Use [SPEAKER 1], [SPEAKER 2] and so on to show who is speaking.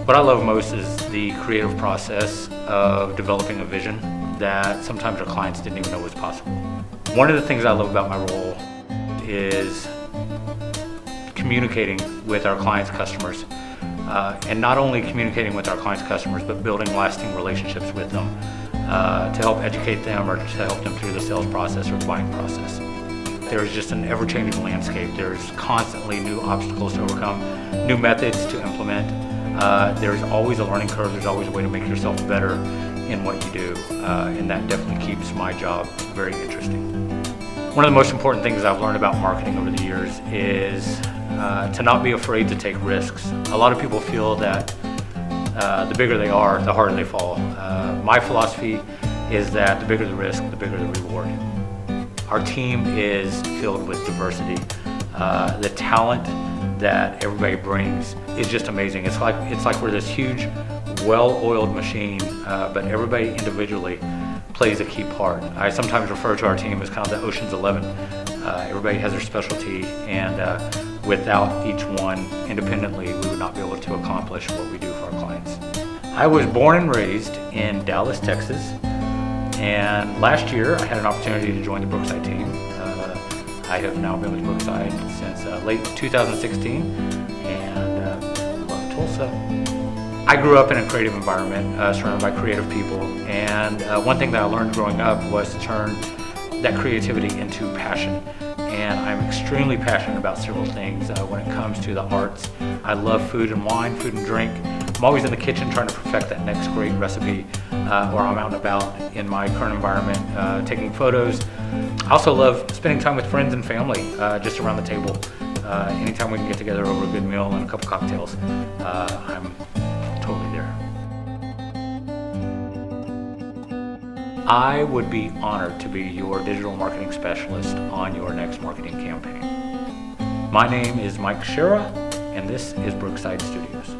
[SPEAKER 1] What I love most is the creative process of developing a vision that sometimes our clients didn't even know was possible. One of the things I love about my role is communicating with our clients' customers, and not only communicating with our clients' customers, but building lasting relationships with them to help educate them or to help them through the sales process or buying process. There's just an ever-changing landscape. There's constantly new obstacles to overcome, new methods to implement. There's always a learning curve. There's always a way to make yourself better in what you do, and that definitely keeps my job very interesting. One of the most important things I've learned about marketing over the years is to not be afraid to take risks. A lot of people feel that the bigger they are, the harder they fall. My philosophy is that the bigger the risk, the bigger the reward. Our team is filled with diversity. The talent that everybody brings is just amazing. It's like we're this huge, well-oiled machine, but everybody individually plays a key part. I sometimes refer to our team as kind of the Ocean's 11. Everybody has their specialty, and without each one independently, we would not be able to accomplish what we do for our clients. I was born and raised in Dallas, Texas, and last year I had an opportunity to join the Brookside team. I have now been with Brookside since late 2016, and love Tulsa. I grew up in a creative environment, surrounded by creative people, and one thing that I learned growing up was to turn that creativity into passion. And I'm extremely passionate about several things when it comes to the arts. I love food and wine, food and drink. I'm always in the kitchen trying to perfect that next great recipe, or I'm out and about in my current environment taking photos. I also love spending time with friends and family just around the table. Anytime we can get together over a good meal and a couple cocktails, I'm totally there. I would be honored to be your digital marketing specialist on your next marketing campaign. My name is Mike Shera, and this is Brookside Studios.